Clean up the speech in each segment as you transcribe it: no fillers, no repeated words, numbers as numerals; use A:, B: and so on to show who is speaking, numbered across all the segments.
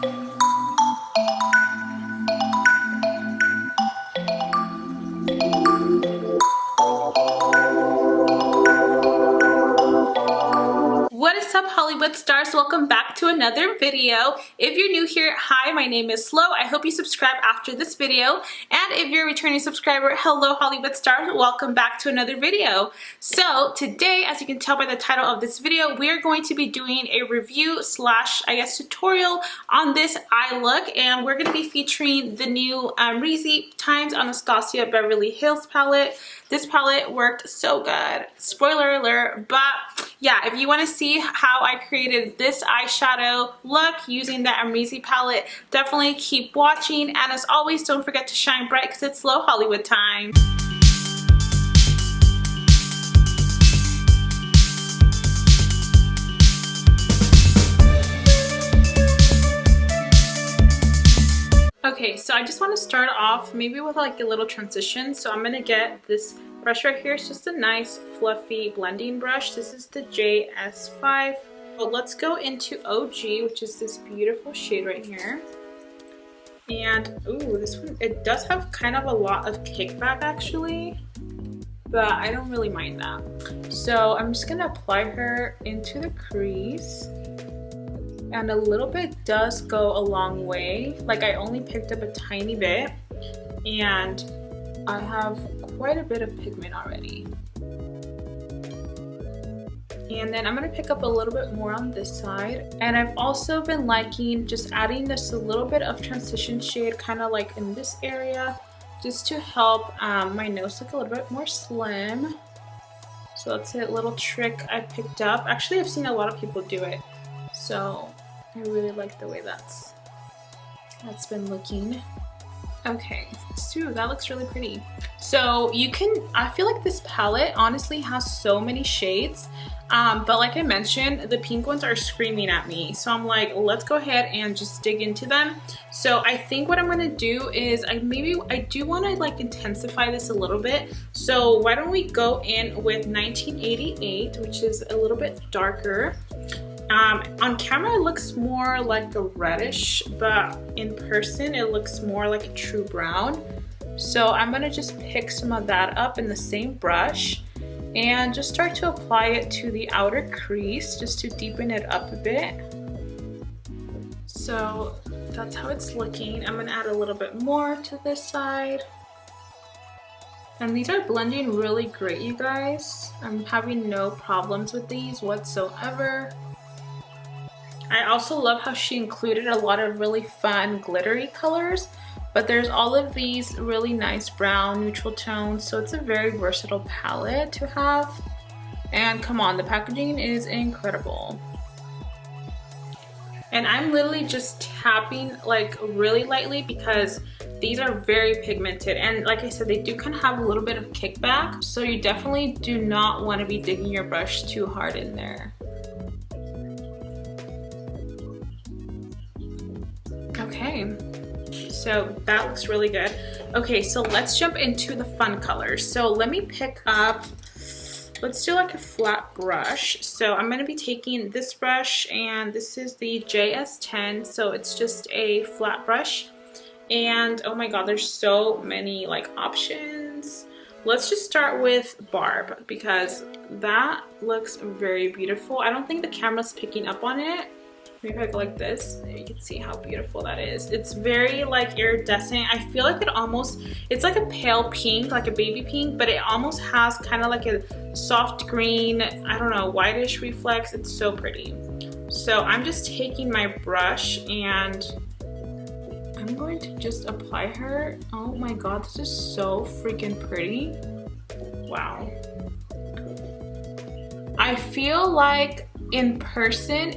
A: What is up, Hollywood stars? Welcome back to another video. If you're new here, hi, my name is Slow. I hope you subscribe after this video. And if you're a returning subscriber, hello, Hollywood stars. Welcome back to another video. So today, as you can tell by the title of this video, we are going to be doing a review slash, I guess, tutorial on this eye look. And we're going to be featuring the new Amrezy x Anastasia Beverly Hills palette. This palette worked so good. Spoiler alert, but yeah, if you want to see how I created this eyeshadow look using the Amrezy palette, definitely keep watching. And as always, don't forget to shine bright because it's Slow Hollywood time. Okay, so I just want to start off maybe with like a little transition. So I'm gonna get this brush right here. It's just a nice fluffy blending brush. This is the JS5. But let's go into OG, which is this beautiful shade right here. And ooh, this one, it does have kind of a lot of kickback actually, but I don't really mind that. So I'm just gonna apply her into the crease. And a little bit does go a long way. Like, I only picked up a tiny bit and I have quite a bit of pigment already. And then I'm gonna pick up a little bit more on this side. And I've also been liking just adding just a little bit of transition shade kind of like in this area, just to help my nose look a little bit more slim. So that's a little trick I picked up. Actually, I've seen a lot of people do it. So I really like the way that's been looking. Okay, so that looks really pretty. So you can, I feel like this palette honestly has so many shades, but like I mentioned, the pink ones are screaming at me. So I'm like, let's go ahead and just dig into them. So I think what I'm gonna do is I do wanna like intensify this a little bit. So why don't we go in with 1988, which is a little bit darker. On camera it looks more like a reddish, but in person it looks more like a true brown. So I'm gonna just pick some of that up in the same brush and just start to apply it to the outer crease just to deepen it up a bit. So that's how it's looking. I'm gonna add a little bit more to this side. And these are blending really great, you guys. I'm having no problems with these whatsoever. I also love how she included a lot of really fun glittery colors, but there's all of these really nice brown neutral tones, so it's a very versatile palette to have. And come on, the packaging is incredible. And I'm literally just tapping like really lightly because these are very pigmented, and like I said, they do kind of have a little bit of kickback, so you definitely do not want to be digging your brush too hard in there. Okay, so that looks really good. Okay, so let's jump into the fun colors. So let me pick up, let's do like a flat brush. So I'm going to be taking this brush, and this is the JS10. So it's just a flat brush. And oh my god, there's so many like options. Let's just start with Barb because that looks very beautiful. I don't think the camera's picking up on it. Maybe if I go like this, you can see how beautiful that is. It's very like iridescent. I feel like it's like a pale pink, like a baby pink, but it almost has kind of like a soft green, I don't know, whitish reflex. It's so pretty. So I'm just taking my brush and I'm going to just apply her. Oh my god, this is so freaking pretty. Wow. I feel like in person,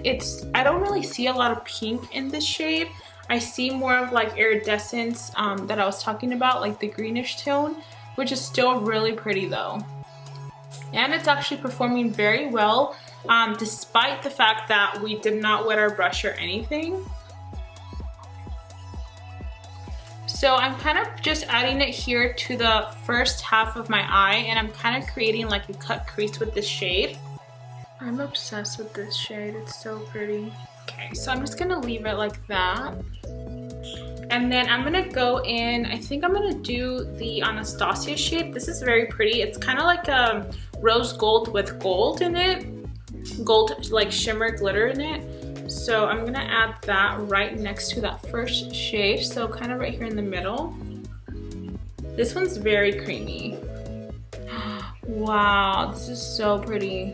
A: I don't really see a lot of pink in this shade. I see more of like iridescence that I was talking about, like the greenish tone, which is still really pretty though. And it's actually performing very well, despite the fact that we did not wet our brush or anything. So I'm kind of just adding it here to the first half of my eye, and I'm kind of creating like a cut crease with this shade. I'm obsessed with this shade, it's so pretty. Okay. Okay, so I'm just gonna leave it like that. And then I'm gonna go in, I think I'm gonna do the Anastasia shade. This is very pretty. It's kind of like a rose gold with gold in it. Gold, like shimmer glitter in it. So I'm gonna add that right next to that first shade. So kind of right here in the middle. This one's very creamy. Wow, this is so pretty.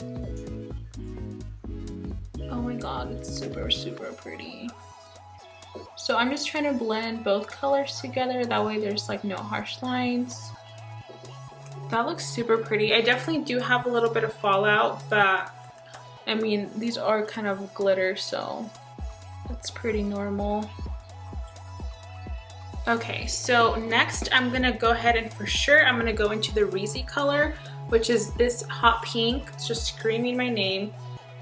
A: Oh my god, it's super, super pretty. So I'm just trying to blend both colors together. That way there's like no harsh lines. That looks super pretty. I definitely do have a little bit of fallout, but I mean, these are kind of glitter, so that's pretty normal. Okay, so next I'm gonna go ahead and for sure I'm gonna go into the Amrezy color, which is this hot pink. It's just screaming my name.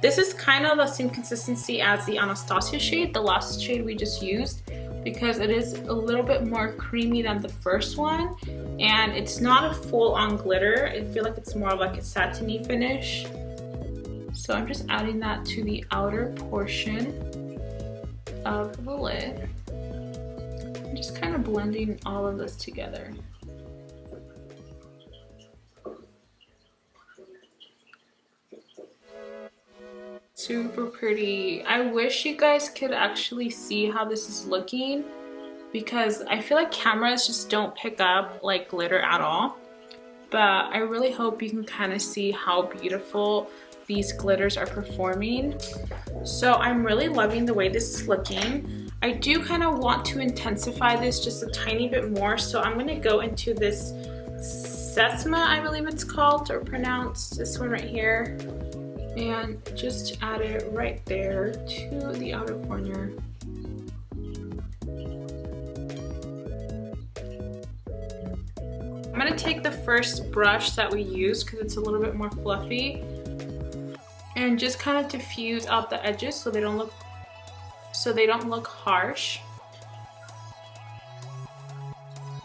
A: This is kind of the same consistency as the Anastasia shade, the last shade we just used, because it is a little bit more creamy than the first one, and it's not a full-on glitter. I feel like it's more of like a satiny finish. So I'm just adding that to the outer portion of the lid. I'm just kind of blending all of this together. Super pretty. I wish you guys could actually see how this is looking, because I feel like cameras just don't pick up like glitter at all. But I really hope you can kind of see how beautiful these glitters are performing. So I'm really loving the way this is looking. I do kind of want to intensify this just a tiny bit more, so I'm going to go into this Sesma, I believe it's called or pronounced, this one right here, and just add it right there to the outer corner. I'm going to take the first brush that we used because it's a little bit more fluffy and just kind of diffuse out the edges so they don't look harsh.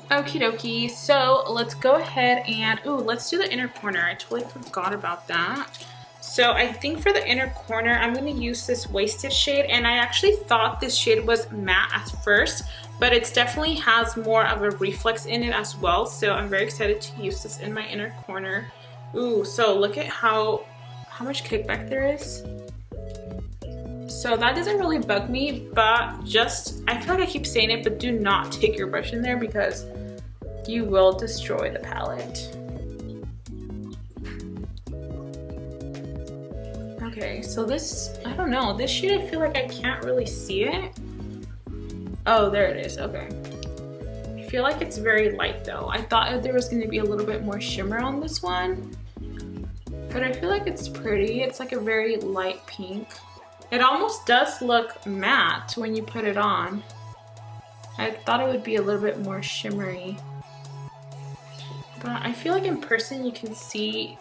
A: Okie dokie, so let's go ahead and let's do the inner corner. I totally forgot about that. So I think for the inner corner I'm going to use this Wasted shade, and I actually thought this shade was matte at first, but it definitely has more of a reflex in it as well, so I'm very excited to use this in my inner corner. So look at how much kickback there is. So that doesn't really bug me, but just, I feel like I keep saying it, but do not take your brush in there because you will destroy the palette. Okay, so this, I don't know, this shade I feel like I can't really see it. Oh, there it is, okay. I feel like it's very light though. I thought there was going to be a little bit more shimmer on this one, but I feel like it's pretty. It's like a very light pink. It almost does look matte when you put it on. I thought it would be a little bit more shimmery, but I feel like in person you can see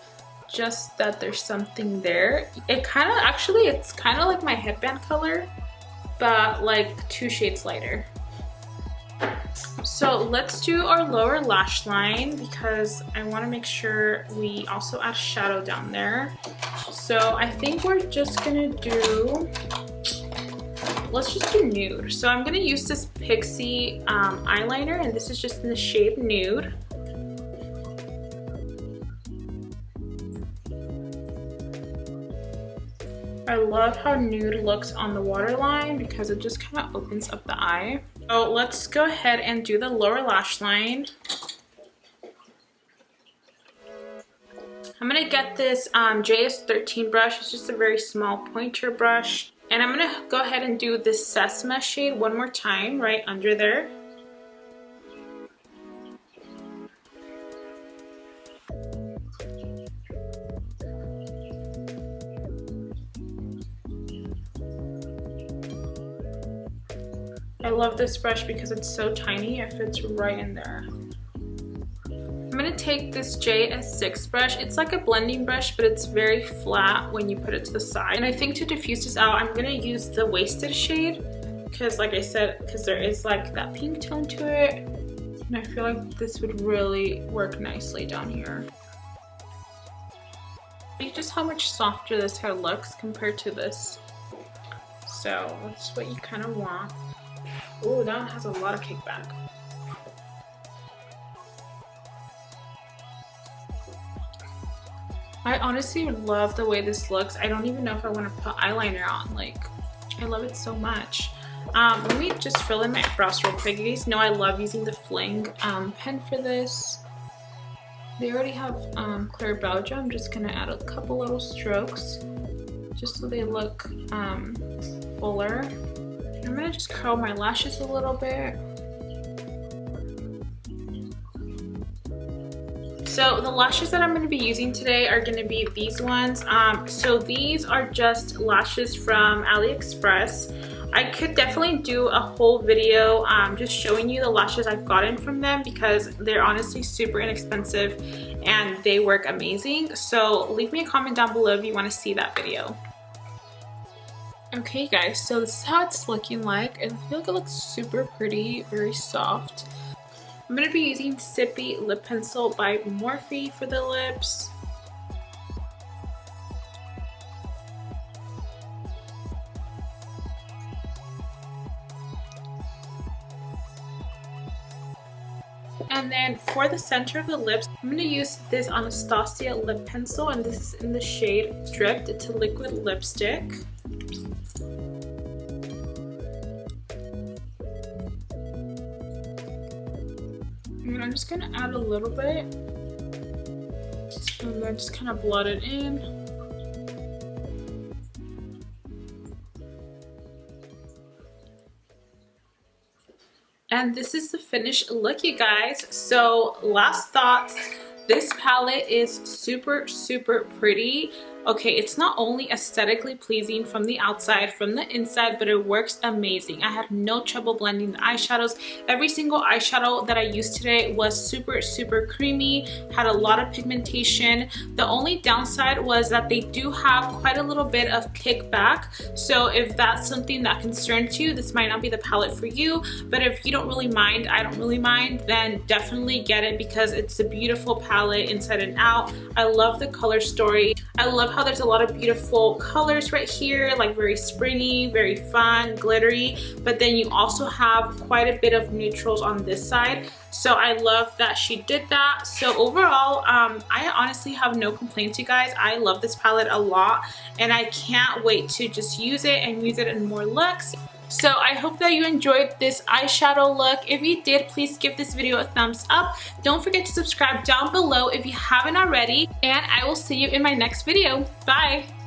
A: just that there's something there. It kind of, actually it's kind of like my headband color, but like 2 shades lighter. So let's do our lower lash line because I want to make sure we also add shadow down there. So I think we're just gonna do, let's just do nude. So I'm gonna use this Pixie eyeliner, and this is just in the shade Nude. I love how nude looks on the waterline because it just kind of opens up the eye. So let's go ahead and do the lower lash line. I'm gonna get this JS13 brush. It's just a very small pointer brush. And I'm gonna go ahead and do this Sesma shade one more time right under there. I love this brush because it's so tiny, it fits right in there. I'm gonna take this JS6 brush. It's like a blending brush, but it's very flat when you put it to the side. And I think to diffuse this out, I'm gonna use the Wasted shade because, like I said, because there is like that pink tone to it. And I feel like this would really work nicely down here. See just how much softer this hair looks compared to this. So that's what you kind of want. Oh, that one has a lot of kickback. I honestly love the way this looks. I don't even know if I want to put eyeliner on. Like, I love it so much. Let me just fill in my brows real quick. You guys know I love using the Fling pen for this. They already have clear brow gel. I'm just gonna add a couple little strokes just so they look fuller. I'm gonna just curl my lashes a little bit. So the lashes that I'm going to be using today are going to be these ones. So these are just lashes from AliExpress. I could definitely do a whole video just showing you the lashes I've gotten from them because they're honestly super inexpensive and they work amazing. So leave me a comment down below if you want to see that video. Okay guys, so this is how it's looking like. I feel like it looks super pretty, very soft. I'm going to be using Sippy Lip Pencil by Morphe for the lips. And then for the center of the lips, I'm going to use this Anastasia lip pencil, and this is in the shade Dripped. It's a liquid lipstick. And I'm just gonna add a little bit and then just kind of blot it in. And this is the finished look, you guys. So last thoughts, this palette is super pretty. Okay, it's not only aesthetically pleasing from the outside, from the inside, but it works amazing. I had no trouble blending the eyeshadows. Every single eyeshadow that I used today was super creamy, had a lot of pigmentation. The only downside was that they do have quite a little bit of kickback. So if that's something that concerns you, this might not be the palette for you. But if you don't really mind, I don't really mind, then definitely get it because it's a beautiful palette inside and out. I love the color story. I love how there's a lot of beautiful colors right here, like very springy, very fun, glittery, but then you also have quite a bit of neutrals on this side. So I love that she did that. So overall, I honestly have no complaints, you guys. I love this palette a lot and I can't wait to just use it and use it in more looks. So I hope that you enjoyed this eyeshadow look. If you did, please give this video a thumbs up. Don't forget to subscribe down below if you haven't already, and I will see you in my next video. Bye!